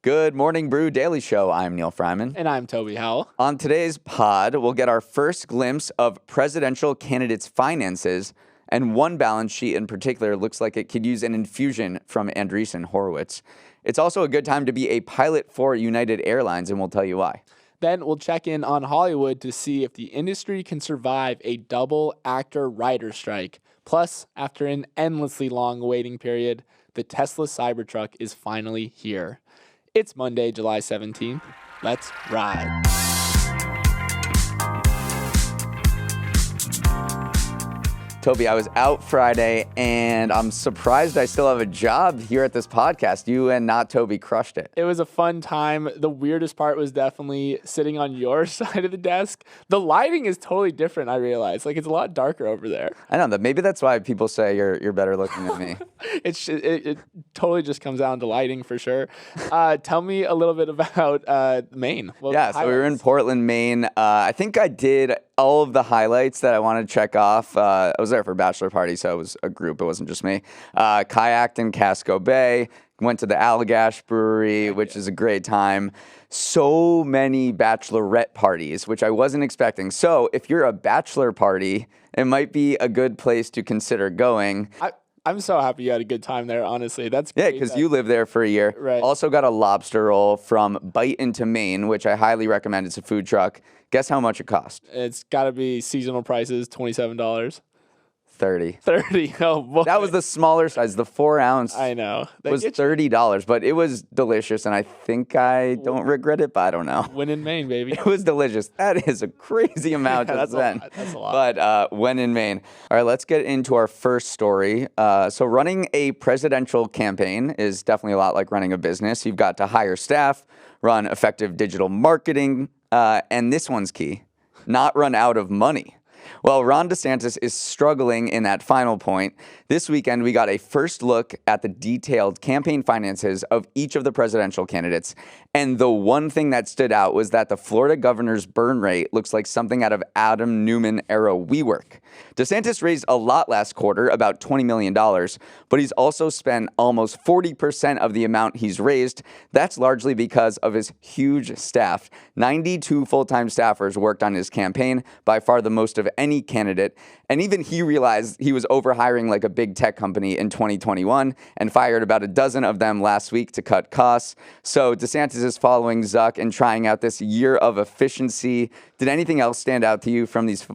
Good morning, Brew Daily Show. I'm Neal Fryman. And I'm Toby Howell. On today's pod, we'll get our first glimpse of presidential candidates' finances, and one balance sheet in particular looks like it could use an infusion from Andreessen Horowitz. It's also a good time to be a pilot for United Airlines, and we'll tell you why. Then we'll check in on Hollywood to see if the industry can survive a double actor-writer strike. Plus, after an endlessly long waiting period, the Tesla Cybertruck is finally here. It's Monday, July 17th. Let's ride. Toby, I was out Friday, and I'm surprised I still have a job here at this podcast. You and Not Toby crushed it. It was a fun time. The weirdest part was definitely sitting on your side of the desk. The lighting is totally different, I realized. Like, it's a lot darker over there. I know that. Maybe that's why people say you're better looking than me. It totally just comes down to lighting for sure. Tell me a little bit about Maine. So we were in Portland, Maine. I think I did all of the highlights that I wanted to check off. I was there for a bachelor party, so it was a group. It wasn't just me. Kayaked in Casco Bay. Went to the Allagash Brewery, which is a great time. So many bachelorette parties, which I wasn't expecting. So if you're a bachelor party, it might be a good place to consider going. I'm so happy you had a good time there, honestly. That's great. Yeah, because you lived there for a year. Right. Also got a lobster roll from Bite into Maine, which I highly recommend. It's a food truck. Guess how much it cost? It's got to be seasonal prices, $27. 30. 30. Oh, boy. That was the smaller size. The 4 ounce I know. was $30, but it was delicious, and I think I don't regret it, but I don't know. Win in Maine, baby. It was delicious. That is a crazy amount to spend. That's a lot. But when in Maine. All right, let's get into our first story. So running a presidential campaign is definitely a lot like running a business. You've got to hire staff, run effective digital marketing, and this one's key, not run out of money. Well, Ron DeSantis is struggling in that final point. This weekend, we got a first look at the detailed campaign finances of each of the presidential candidates. And the one thing that stood out was that the Florida governor's burn rate looks like something out of Adam Newman era WeWork. DeSantis raised a lot last quarter, about $20 million, but he's also spent almost 40% of the amount he's raised. That's largely because of his huge staff. 92 full-time staffers worked on his campaign, by far the most of any candidate. And even he realized he was overhiring like a big tech company in 2021 and fired about a dozen of them last week to cut costs. So DeSantis is following Zuck and trying out this year of efficiency. Did anything else stand out to you from these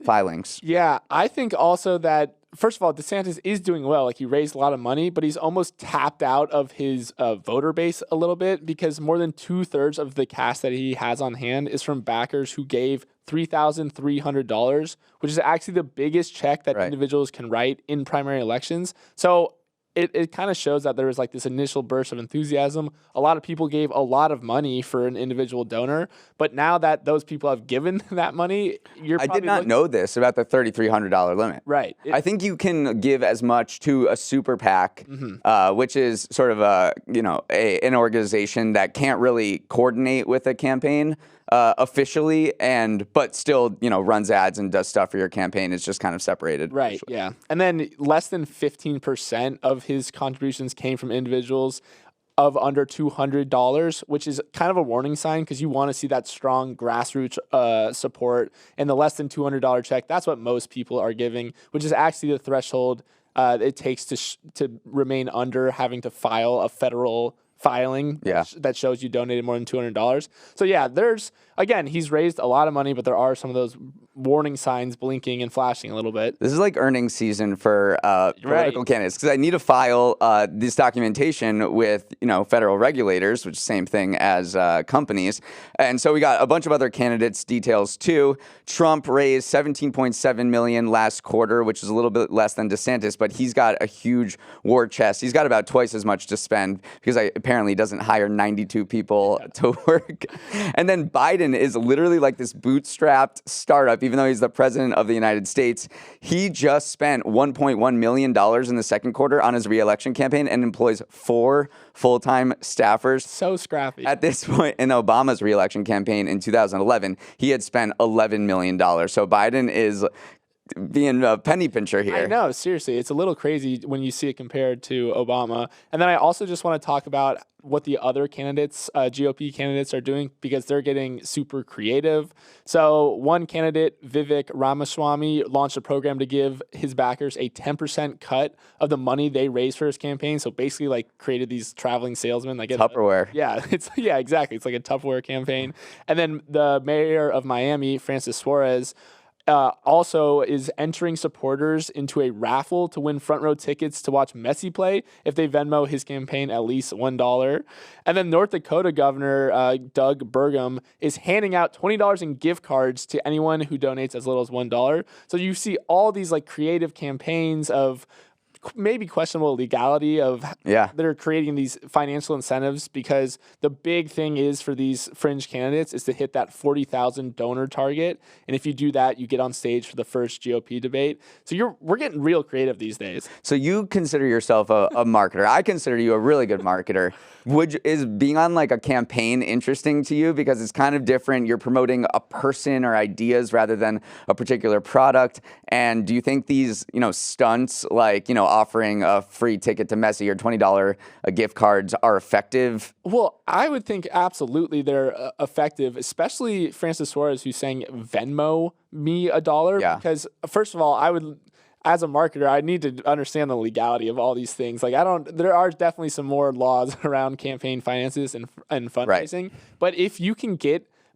filings? Yeah, I think also that, first of all, DeSantis is doing well. Like, he raised a lot of money, but he's almost tapped out of his voter base a little bit, because more than 2/3 of the cast that he has on hand is from backers who gave $3,300, which is actually the biggest check that individuals can write in primary elections. So it kind of shows that there was like this initial burst of enthusiasm. A lot of people gave a lot of money for an individual donor, but now that those people have given that money, I did not know this about the $3,300 limit. Right. I think you can give as much to a super PAC, which is sort of an organization that can't really coordinate with a campaign officially, but still, runs ads and does stuff for your campaign. It's just kind of separated. Right. Officially. Yeah. And then less than 15% of his contributions came from individuals of under $200, which is kind of a warning sign, because you want to see that strong grassroots support. And the less than $200 check, that's what most people are giving, which is actually the threshold it takes to remain under having to file a federal filing that shows you donated more than $200. So yeah, he's raised a lot of money, but there are some of those warning signs blinking and flashing a little bit. This is like earnings season for political candidates, because I need to file this documentation with federal regulators, which is the same thing as companies. And so we got a bunch of other candidates' details too. Trump raised $17.7 million last quarter, which is a little bit less than DeSantis, but he's got a huge war chest. He's got about twice as much to spend, because apparently doesn't hire 92 people to work. And then Biden is literally like this bootstrapped startup, even though he's the president of the United States. He just spent $1.1 million in the second quarter on his re-election campaign and employs 4 full-time staffers. So scrappy. At this point in Obama's re-election campaign in 2011, he had spent $11 million. So Biden is being a penny pincher here. I know, seriously, it's a little crazy when you see it compared to Obama. And then I also just want to talk about what the other candidates, GOP candidates, are doing because they're getting super creative. So one candidate, Vivek Ramaswamy, launched a program to give his backers a 10% cut of the money they raised for his campaign. So basically, like, created these traveling salesmen. Like Tupperware. Yeah, exactly. It's like a Tupperware campaign. And then the mayor of Miami, Francis Suarez, also is entering supporters into a raffle to win front row tickets to watch Messi play if they Venmo his campaign at least $1. And then North Dakota Governor Doug Burgum is handing out $20 in gift cards to anyone who donates as little as $1. So you see all these like creative campaigns of maybe questionable legality of they're creating these financial incentives, because the big thing is for these fringe candidates is to hit that 40,000 donor target. And if you do that, you get on stage for the first GOP debate. So we're getting real creative these days. So you consider yourself a marketer. I consider you a really good marketer. Is being on like a campaign interesting to you because it's kind of different? You're promoting a person or ideas rather than a particular product. And do you think these, stunts like, offering a free ticket to Messi or $20 gift cards are effective? Well, I would think absolutely they're effective, especially Francis Suarez, who's saying Venmo me $1. Yeah. Because first of all, as a marketer, I need to understand the legality of all these things. Like, there are definitely some more laws around campaign finances and fundraising. Right. But if you can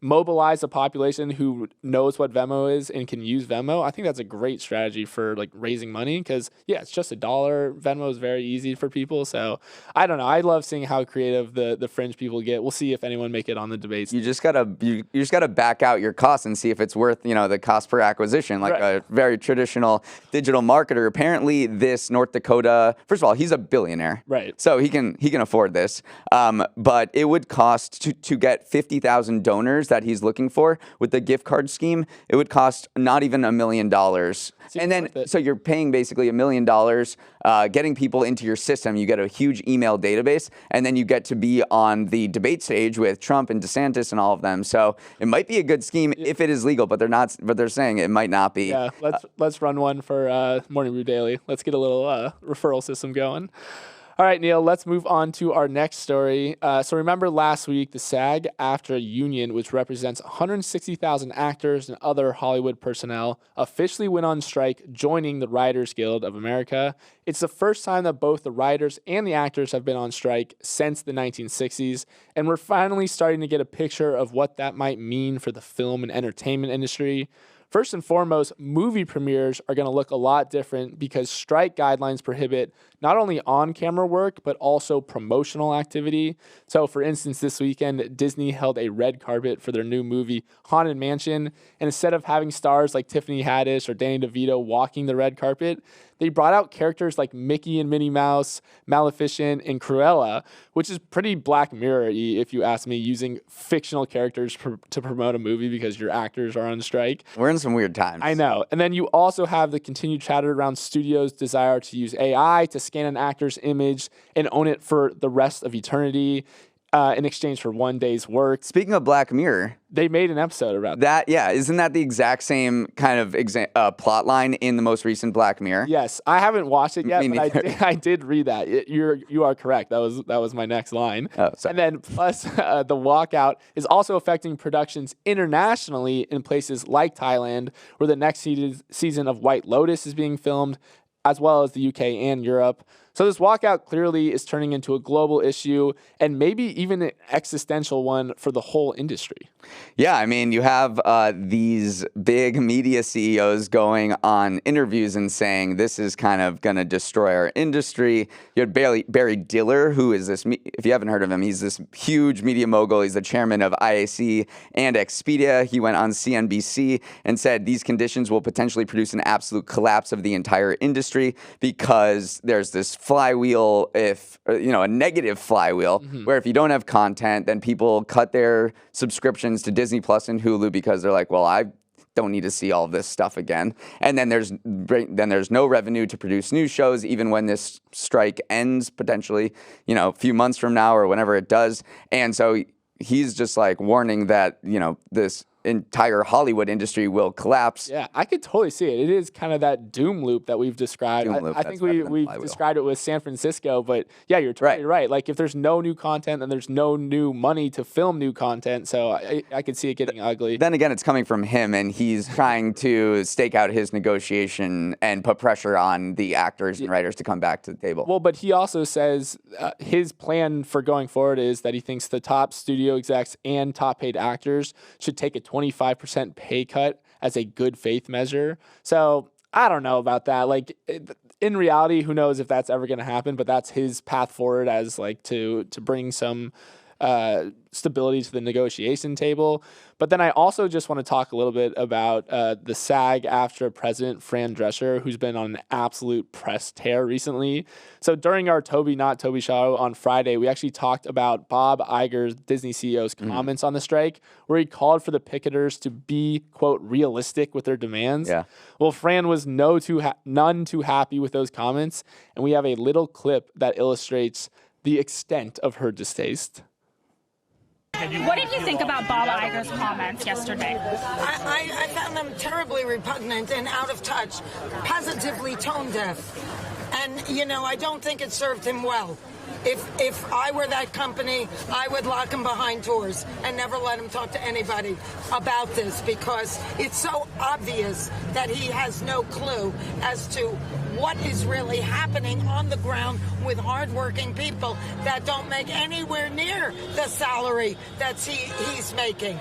mobilize a population who knows what Venmo is and can use Venmo, I think that's a great strategy for like raising money, because it's just $1. Venmo is very easy for people. So I don't know. I love seeing how creative the fringe people get. We'll see if anyone make it on the debates. You just gotta back out your costs and see if it's worth the cost per acquisition, like a very traditional digital marketer. Apparently, this North Dakota, first of all, he's a billionaire, right? So he can afford this. But it would cost to get 50,000 donors that he's looking for with the gift card scheme. It would cost not even $1 million. And then, so you're paying basically $1 million, getting people into your system. You get a huge email database, and then you get to be on the debate stage with Trump and DeSantis and all of them. So it might be a good scheme if it is legal, but they're saying it might not be. Yeah, let's run one for Morning Brew Daily. Let's get a little referral system going. All right, Neal, let's move on to our next story. So remember last week, the SAG-AFTRA union, which represents 160,000 actors and other Hollywood personnel, officially went on strike, joining the Writers Guild of America. It's the first time that both the writers and the actors have been on strike since the 1960s, and we're finally starting to get a picture of what that might mean for the film and entertainment industry. First and foremost, movie premieres are going to look a lot different because strike guidelines prohibit not only on-camera work, but also promotional activity. So, for instance, this weekend, Disney held a red carpet for their new movie, Haunted Mansion, and instead of having stars like Tiffany Haddish or Danny DeVito walking the red carpet, they brought out characters like Mickey and Minnie Mouse, Maleficent, and Cruella, which is pretty Black Mirror-y, if you ask me, using fictional characters to promote a movie because your actors are on strike. We're in some weird times. I know. And then you also have the continued chatter around studios' desire to use AI to scan an actor's image and own it for the rest of eternity in exchange for one day's work. Speaking of Black Mirror, they made an episode about that. Yeah, isn't that the exact same kind of plot line in the most recent Black Mirror? Yes, I haven't watched it yet, but I did read that. You are correct. That was my next line. Oh, sorry. And then plus the walkout is also affecting productions internationally in places like Thailand, where the next season of White Lotus is being filmed, as well as the UK and Europe. So this walkout clearly is turning into a global issue and maybe even an existential one for the whole industry. Yeah, I mean, you have these big media CEOs going on interviews and saying this is kind of going to destroy our industry. You had Barry Diller, who is this, if you haven't heard of him, he's this huge media mogul. He's the chairman of IAC and Expedia. He went on CNBC and said these conditions will potentially produce an absolute collapse of the entire industry because there's this flywheel, a negative flywheel, where if you don't have content, then people cut their subscriptions to Disney Plus and Hulu because they're like, well, I don't need to see all of this stuff again. And then there's no revenue to produce new shows, even when this strike ends potentially, a few months from now or whenever it does. And so he's just like warning that, this entire Hollywood industry will collapse. Yeah, I could totally see it. It is kind of that doom loop that we've described. I think we've described it with San Francisco, but yeah, you're totally right. Like if there's no new content, then there's no new money to film new content. So I could see it getting ugly. Then again, it's coming from him, and he's trying to stake out his negotiation and put pressure on the actors and writers to come back to the table. Well, but he also says his plan for going forward is that he thinks the top studio execs and top paid actors should take a 25% pay cut as a good faith measure. So I don't know about that. Like in reality, who knows if that's ever going to happen, but that's his path forward as like to bring some stability to the negotiation table. But then I also just want to talk a little bit about the SAG-AFTRA president, Fran Drescher, who's been on an absolute press tear recently. So during our Toby Not Toby show on Friday, we actually talked about Bob Iger's, Disney CEO's, comments on the strike, where he called for the picketers to be, quote, realistic with their demands. Yeah. Well, Fran was none too happy with those comments, and we have a little clip that illustrates the extent of her distaste. What did you think about Bob Iger's comments yesterday? I found them terribly repugnant and out of touch, positively tone deaf. And, you know, I don't think it served him well. If I were that company, I would lock him behind doors and never let him talk to anybody about this, because it's so obvious that he has no clue as to what is really happening on the ground with hardworking people that don't make anywhere near the salary that he's making.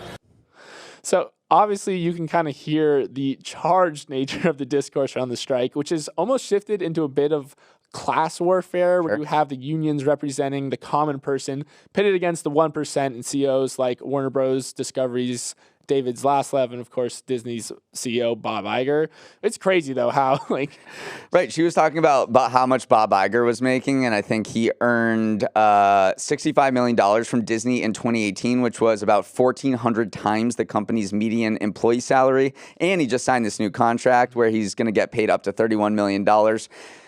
So obviously you can kind of hear the charged nature of the discourse around the strike, which has almost shifted into a bit of class warfare, where you have the unions representing the common person pitted against the 1% and CEOs like Warner Bros., Discovery's David Zaslav, and of course Disney's CEO Bob Iger. It's crazy though how Right, she was talking about how much Bob Iger was making, and I think he earned $65 million from Disney in 2018, which was about 1,400 times the company's median employee salary. And he just signed this new contract where he's going to get paid up to $31 million.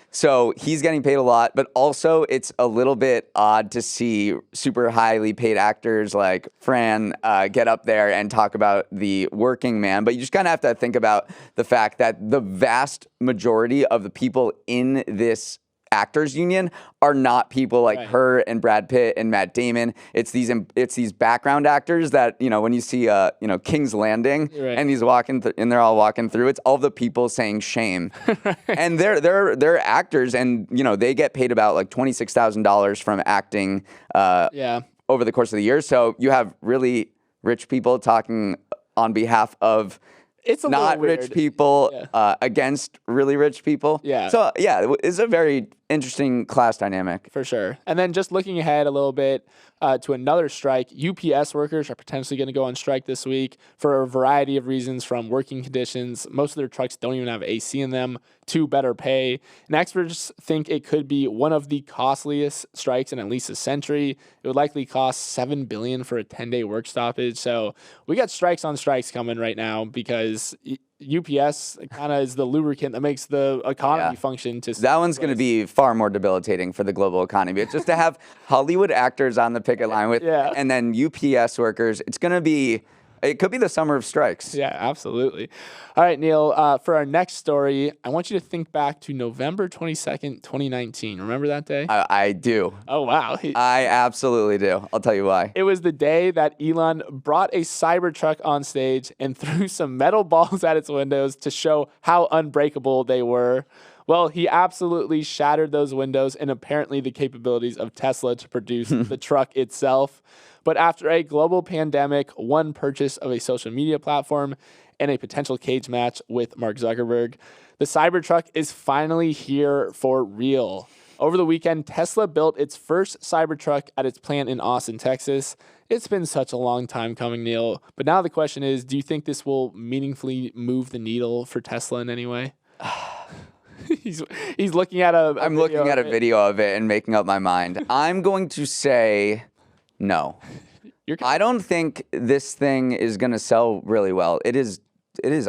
So he's getting paid a lot, but also it's a little bit odd to see super highly paid actors like Fran get up there and talk about the working man. But you just kind of have to think about the fact that the vast majority of the people in this actors union are not people like her and Brad Pitt and Matt Damon. It's these background actors that, you know, when you see King's Landing and he's walking and they're all walking through, it's all the people saying shame. And they're actors, and you know, they get paid about like $26,000 from acting over the course of the year. So you have really rich people talking on behalf of not rich people against really rich people. Yeah. So yeah, it's a very interesting class dynamic. For sure. And then just looking ahead a little bit to another strike, UPS workers are potentially going to go on strike this week for a variety of reasons, from working conditions. Most of their trucks don't even have AC in them, to better pay. And experts think it could be one of the costliest strikes in at least a century. It would likely cost $7 billion for a 10-day work stoppage. So we got strikes on strikes coming right now, because UPS kind of is the lubricant that makes the economy function. That one's going to be far more debilitating for the global economy. It's just to have Hollywood actors on the picket line with, and then UPS workers. It could be the summer of strikes. Yeah, absolutely. All right, Neal, for our next story, I want you to think back to November 22nd, 2019. Remember that day? I do. Oh, wow. I absolutely do. I'll tell you why. It was the day that Elon brought a Cybertruck on stage and threw some metal balls at its windows to show how unbreakable they were. Well, he absolutely shattered those windows and apparently the capabilities of Tesla to produce the truck itself. But after a global pandemic, one purchase of a social media platform, and a potential cage match with Mark Zuckerberg, the Cybertruck is finally here for real. Over the weekend, Tesla built its first Cybertruck at its plant in Austin, Texas. It's been such a long time coming, Neal. But now the question is, do you think this will meaningfully move the needle for Tesla in any way? He's looking at I'm looking at a video of it and making up my mind. I'm going to say no. I don't think this thing is going to sell really well. It is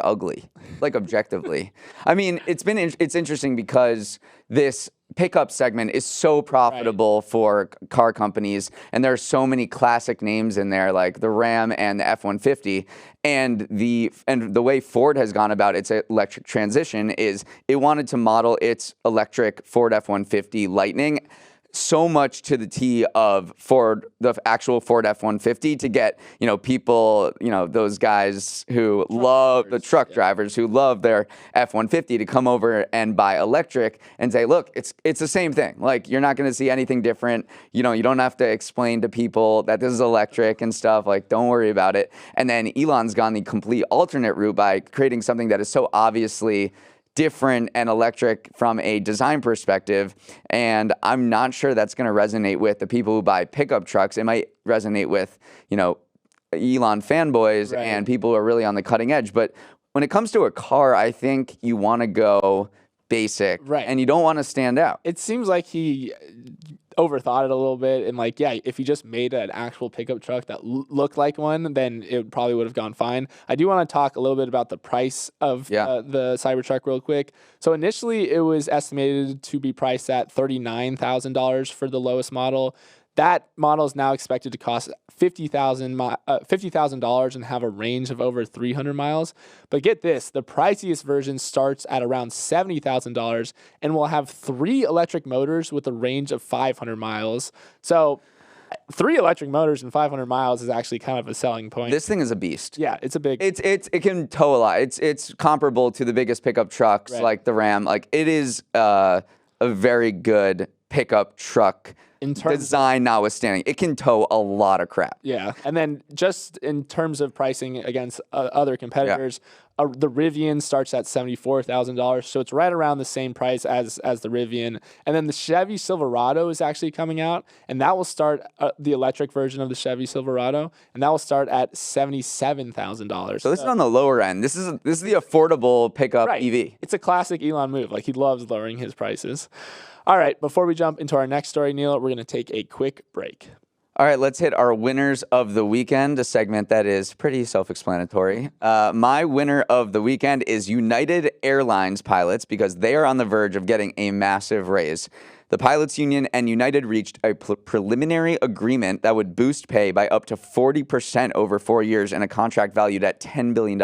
ugly, like objectively. I mean, it's interesting because this pickup segment is so profitable for car companies, and there are so many classic names in there, like the Ram and the F-150. And the way Ford has gone about its electric transition is it wanted to model its electric Ford F-150 Lightning so much to the T of Ford, the actual Ford F-150, to get, people, those guys who love the truck drivers who love their F-150 to come over and buy electric and say, look, it's the same thing. Like, you're not going to see anything different. You don't have to explain to people that this is electric and stuff. Like, don't worry about it. And then Elon's gone the complete alternate route by creating something that is so obviously different and electric from a design perspective, and I'm not sure that's going to resonate with the people who buy pickup trucks. It might resonate with, Elon fanboys and people who are really on the cutting edge. But when it comes to a car, I think you want to go basic, and you don't want to stand out. It seems like he overthought it a little bit, and if he just made an actual pickup truck that looked like one, then it probably would have gone fine. I do want to talk a little bit about the price of the Cybertruck real quick. So initially it was estimated to be priced at $39,000 for the lowest model. That model is now expected to cost $50,000 and have a range of over 300 miles. But get this, the priciest version starts at around $70,000 and will have 3 electric motors with a range of 500 miles. So 3 electric motors and 500 miles is actually kind of a selling point. This thing is a beast. Yeah, it's a big. It can tow a lot. It's comparable to the biggest pickup trucks like the Ram. Like, it is a very good pickup truck. In terms design notwithstanding, it can tow a lot of crap. Yeah, and then just in terms of pricing against other competitors, the Rivian starts at $74,000, so it's right around the same price as the Rivian. And then the Chevy Silverado is actually coming out, and that will start the electric version of the Chevy Silverado, and that will start at $77,000. So this is on the lower end. This is the affordable pickup EV. It's a classic Elon move. Like, he loves lowering his prices. All right, before we jump into our next story, Neal, we're going to take a quick break. All right, let's hit our winners of the weekend, a segment that is pretty self-explanatory. My winner of the weekend is United Airlines pilots, because they are on the verge of getting a massive raise. The pilots union and United reached a preliminary agreement that would boost pay by up to 40% over 4 years and a contract valued at $10 billion.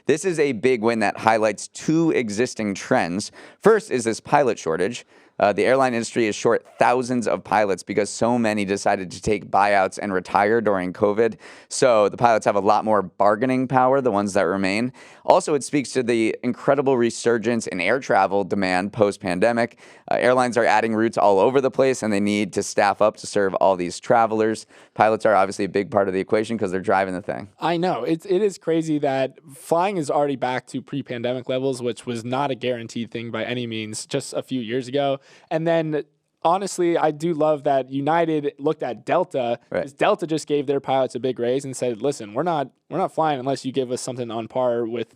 This is a big win that highlights 2 existing trends. First is this pilot shortage. The airline industry is short thousands of pilots because so many decided to take buyouts and retire during COVID. So the pilots have a lot more bargaining power, the ones that remain. Also, it speaks to the incredible resurgence in air travel demand post-pandemic. Airlines are adding routes all over the place, and they need to staff up to serve all these travelers. Pilots are obviously a big part of the equation because they're driving the thing. I know. It is crazy that flying is already back to pre-pandemic levels, which was not a guaranteed thing by any means just a few years ago. And then, honestly, I do love that United looked at Delta, because Delta just gave their pilots a big raise and said, listen, we're not flying unless you give us something on par with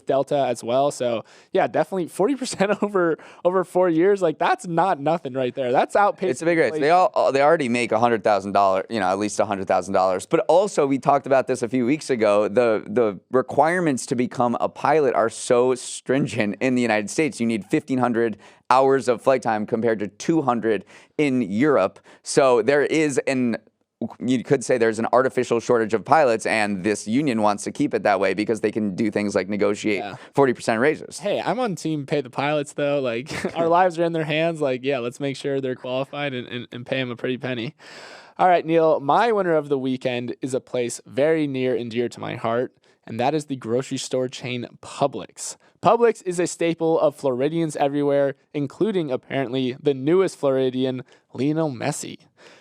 Delta as well. So, yeah, definitely 40% over 4 years. Like, that's not nothing right there. That's outpaced. It's a big raise. They already make $100,000, at least $100,000. But also, we talked about this a few weeks ago. The requirements to become a pilot are so stringent in the United States. You need 1,500 hours of flight time compared to 200 in Europe. So you could say there's an artificial shortage of pilots, and this union wants to keep it that way because they can do things like negotiate 40% raises. Hey, I'm on team pay the pilots, though. Like, our lives are in their hands. Like, yeah, let's make sure they're qualified and pay them a pretty penny. All right, Neal, my winner of the weekend is a place very near and dear to my heart, and that is the grocery store chain Publix. Publix is a staple of Floridians everywhere, including, apparently, the newest Floridian, Lionel Messi.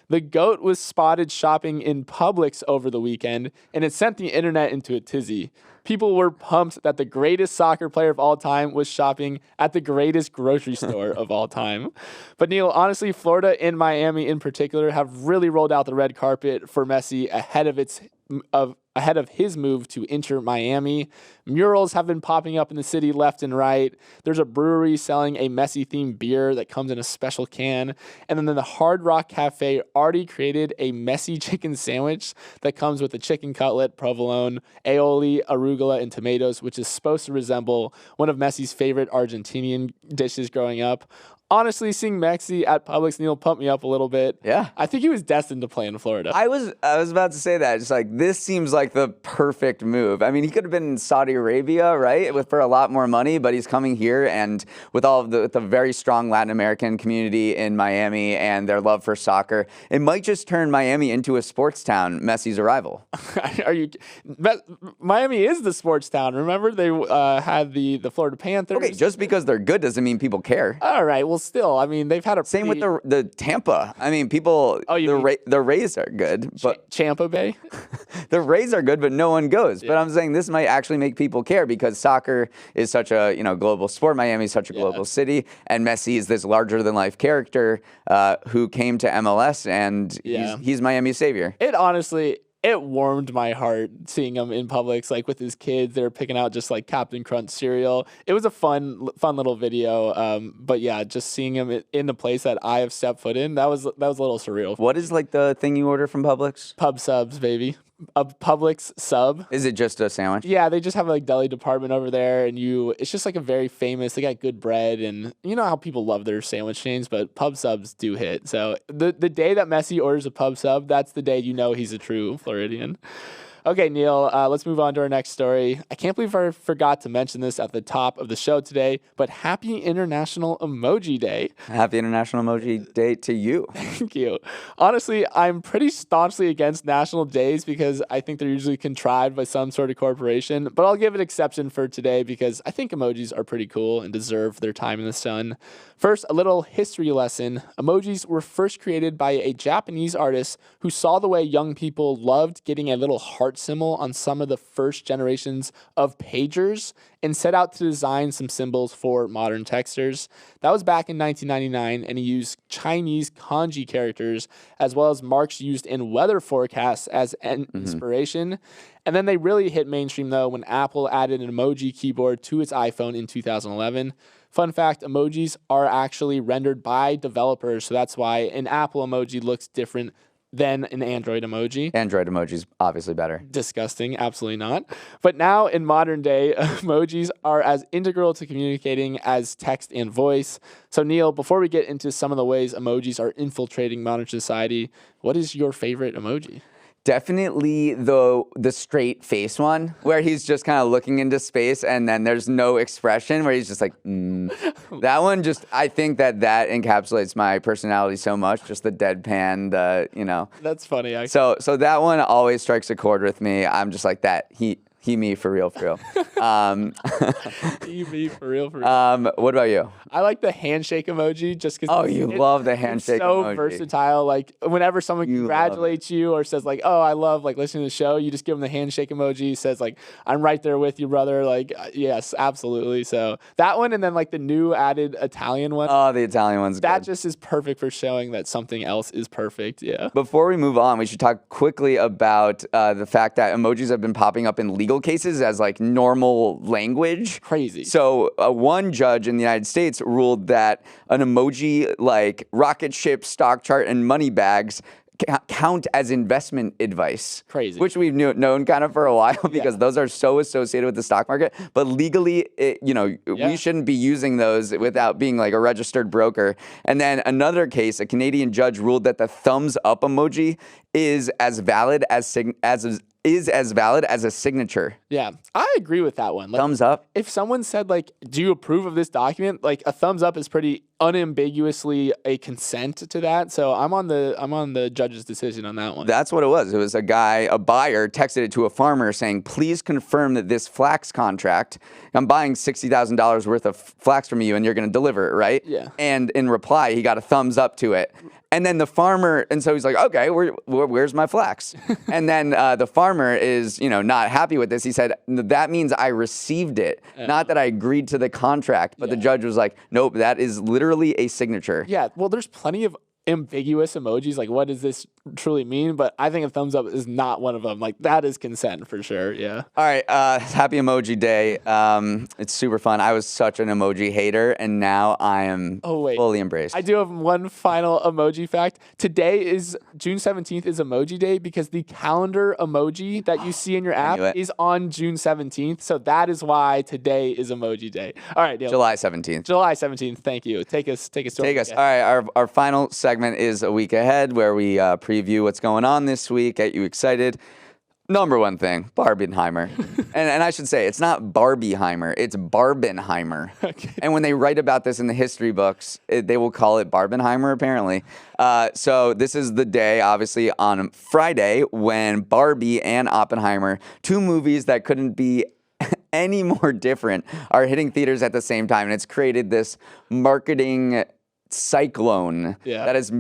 The GOAT was spotted shopping in Publix over the weekend, and it sent the internet into a tizzy. People were pumped that the greatest soccer player of all time was shopping at the greatest grocery store of all time. But Neal, honestly, Florida and Miami in particular have really rolled out the red carpet for Messi ahead of his move to Inter Miami. Murals have been popping up in the city left and right. There's a brewery selling a Messi-themed beer that comes in a special can. And then the Hard Rock Cafe already created a Messi chicken sandwich that comes with a chicken cutlet, provolone, aioli, arugula, and tomatoes, which is supposed to resemble one of Messi's favorite Argentinian dishes growing up. honestly, seeing Messi at Publix, Neal, pumped me up a little bit. Yeah. I think he was destined to play in Florida. I was about to say that. Just like, this seems like the perfect move. I mean, he could have been in Saudi Arabia, right, for a lot more money, but he's coming here, and with all of the very strong Latin American community in Miami and their love for soccer, it might just turn Miami into a sports town. Messi's arrival. Miami is the sports town. Remember, they had the Florida Panthers. Okay, just because they're good doesn't mean people care. All right. Well, still, I mean, they've had a Same with the Tampa. I mean, people. The Rays are good, but Champa Bay. the Rays are good, but no one goes. Yeah. But I'm saying this might actually make people care because soccer is such a global sport. Miami is such a global city, and Messi is this larger than life character who came to MLS, and he's Miami's savior. It warmed my heart seeing him in Publix, like with his kids. They were picking out just like Captain Crunch cereal. It was a fun little video. But yeah, just seeing him in the place that I have stepped foot in, that was a little surreal. What is like the thing you order from Publix? Pub subs, baby. A Publix sub. Is it just a sandwich? Yeah, they just have like deli department over there, and it's just like a very famous. They got good bread, and you know how people love their sandwich chains, but pub subs do hit. So the day that Messi orders a pub sub, that's the day you know he's a true Floridian. Okay, Neal, let's move on to our next story. I can't believe I forgot to mention this at the top of the show today, but happy International Emoji Day. Happy International Emoji Day to you. Thank you. Honestly, I'm pretty staunchly against national days because I think they're usually contrived by some sort of corporation, but I'll give an exception for today because I think emojis are pretty cool and deserve their time in the sun. First, a little history lesson. Emojis were first created by a Japanese artist who saw the way young people loved getting a little heart symbol on some of the first generations of pagers and set out to design some symbols for modern texters. That was back in 1999, and he used Chinese kanji characters as well as marks used in weather forecasts as an inspiration. And then they really hit mainstream, though, when Apple added an emoji keyboard to its iPhone in 2011. Fun fact, emojis are actually rendered by developers, so that's why an Apple emoji looks different than an Android emoji. Android emoji's obviously better. Disgusting, absolutely not. But now in modern day, emojis are as integral to communicating as text and voice. So Neal, before we get into some of the ways emojis are infiltrating modern society, what is your favorite emoji? Definitely the straight face one, where he's just kind of looking into space and then there's no expression, where he's just like, That one I think that encapsulates my personality so much, just the deadpan, That's funny, actually. So that one always strikes a chord with me. I'm just like that. He, me, for real. He, me, for real. What about you? I like the handshake emoji just because. Oh, you love the handshake emoji. It's so versatile. Like, whenever someone congratulates you or says, like, oh, I love, like, listening to the show, you just give them the handshake emoji. Says, like, I'm right there with you, brother. Like, yes, absolutely. So that one, and then, like, the new added Italian one. Oh, the Italian one's good. That just is perfect for showing that something else is perfect, yeah. Before we move on, we should talk quickly about the fact that emojis have been popping up in legal cases as like normal language. Crazy. So one judge in the United States ruled that an emoji like rocket ship, stock chart, and money bags count as investment advice. Crazy. Which we've known kind of for a while because those are so associated with the stock market. But legally, we shouldn't be using those without being like a registered broker. And then another case, a Canadian judge ruled that the thumbs up emoji is as valid as a signature. Yeah, I agree with that one. Like, thumbs up. If someone said, like, do you approve of this document? Like, a thumbs up is pretty unambiguously a consent to that. So I'm on the judge's decision on that one. That's what it was. It was a buyer texted it to a farmer saying, please confirm that this flax contract, I'm buying $60,000 worth of flax from you and you're going to deliver it, right? Yeah. And in reply, he got a thumbs up to it. And then the farmer, and so he's like, okay, where's my flax? And then the farmer is, not happy with this. He said, that means I received it, not that I agreed to the contract. But the judge was like, nope, that is literally a signature. Yeah, well, there's plenty of ambiguous emojis. Like, what does this truly mean? But I think a thumbs up is not one of them. Like, that is consent for sure. Yeah. All right. Happy Emoji Day. It's super fun. I was such an emoji hater, and now I am fully embraced. I do have one final emoji fact. Today is June 17th is Emoji Day because the calendar emoji that you see in your app is on June 17th. So that is why today is Emoji Day. All right, Neal. July 17th. July 17th. Thank you. Take us. All right. Our final segment is a week ahead, where we preview what's going on this week, get you excited. Number one thing, Barbenheimer. and I should say, it's not Barbieheimer, it's Barbenheimer. Okay. And when they write about this in the history books, they will call it Barbenheimer, apparently. So this is the day, obviously, on Friday, when Barbie and Oppenheimer, two movies that couldn't be any more different, are hitting theaters at the same time. And it's created this marketing cyclone that has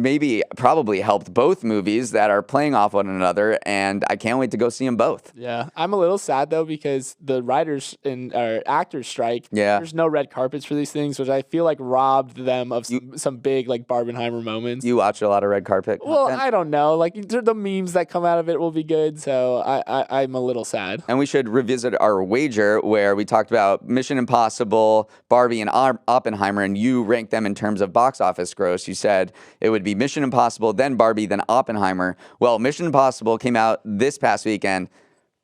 probably helped both movies that are playing off one another, and I can't wait to go see them both. Yeah, I'm a little sad though because the writers and actors strike. There's no red carpets for these things, which I feel like robbed them of some big like Barbenheimer moments. You watch a lot of red carpet content? Well, I don't know. Like the memes that come out of it will be good, so I'm a little sad. And we should revisit our wager where we talked about Mission Impossible, Barbie, and Oppenheimer, and you ranked them in terms of box office gross. You said it would be Mission Impossible, then Barbie, then Oppenheimer. Well, Mission Impossible came out this past weekend.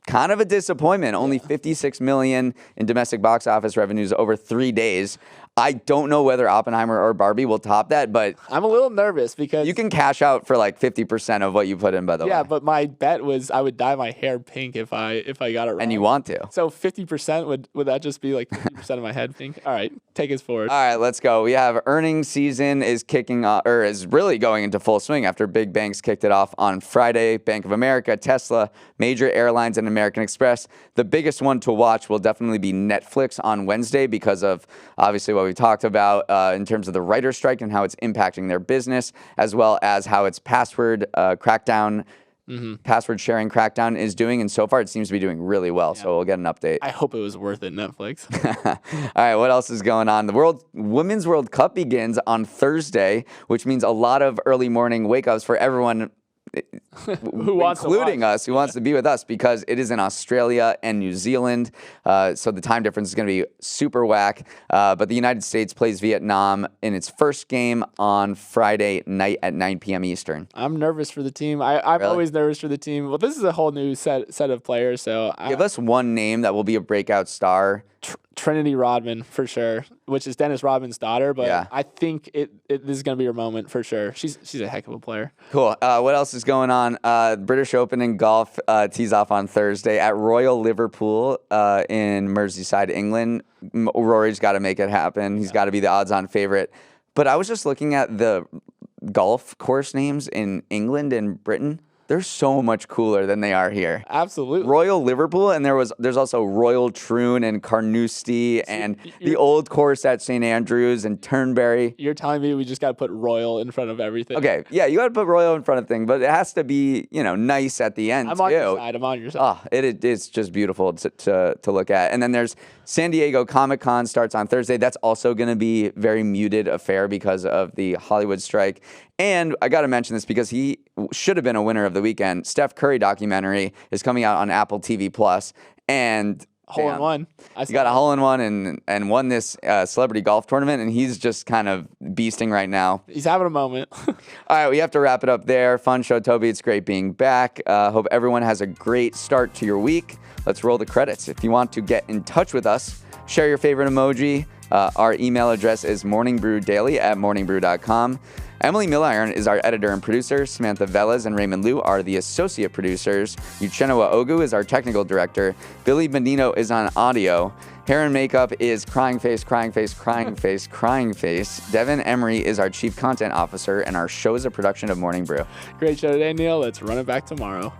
Kind of a disappointment. Only $56 million in domestic box office revenues over 3 days. I don't know whether Oppenheimer or Barbie will top that, but I'm a little nervous because you can cash out for like 50% of what you put in, by the way. Yeah, but my bet was I would dye my hair pink if I got it wrong. And you want to. So 50% would that just be like 50% of my head pink? All right, take us forward. All right, let's go. We have earnings season is kicking off, or is really going into full swing after big banks kicked it off on Friday. Bank of America, Tesla, major airlines, and American Express. The biggest one to watch will definitely be Netflix on Wednesday because of obviously what we talked about in terms of the writer's strike and how it's impacting their business, as well as how its password crackdown, password sharing crackdown is doing. And so far, it seems to be doing really well. Yeah. So we'll get an update. I hope it was worth it, Netflix. All right, what else is going on? The Women's World Cup begins on Thursday, which means a lot of early morning wake-ups for everyone including us, who wants to be with us, because it is in Australia and New Zealand. So the time difference is going to be super whack. But the United States plays Vietnam in its first game on Friday night at 9 p.m. Eastern. I'm nervous for the team. I'm always nervous for the team. Well, this is a whole new set of players. So give us one name that will be a breakout star. Trinity Rodman, for sure, which is Dennis Rodman's daughter. But I think this is going to be her moment for sure. She's a heck of a player. Cool. What else is going on? British Open in golf tees off on Thursday at Royal Liverpool in Merseyside, England. Rory's got to make it happen. He's got to be the odds-on favorite. But I was just looking at the golf course names in England and Britain. They're so much cooler than they are here. Absolutely. Royal Liverpool, and there's also Royal Troon and Carnoustie and the old course at St. Andrews and Turnberry. You're telling me we just got to put Royal in front of everything? Okay, yeah, you got to put Royal in front of things, but it has to be, nice at the end, I'm on your side. Oh, it's just beautiful to look at. And then there's San Diego Comic-Con starts on Thursday. That's also going to be very muted affair because of the Hollywood strike. And I got to mention this because he should have been a winner of the weekend. Steph Curry documentary is coming out on Apple TV Plus, and hole in one. He got a hole in one and won this celebrity golf tournament, and he's just kind of beasting right now. He's having a moment. All right, we have to wrap it up there. Fun show, Toby. It's great being back. Hope everyone has a great start to your week. Let's roll the credits. If you want to get in touch with us, share your favorite emoji. Our email address is morningbrewdaily@morningbrew.com. Emily Milliron is our editor and producer. Samantha Velez and Raymond Liu are the associate producers. Uchenna Ogu is our technical director. Billy Benino is on audio. Hair and makeup is Crying Face, Crying Face, Crying Face, Crying Face. Devin Emery is our chief content officer, and our show is a production of Morning Brew. Great show today, Neal. Let's run it back tomorrow.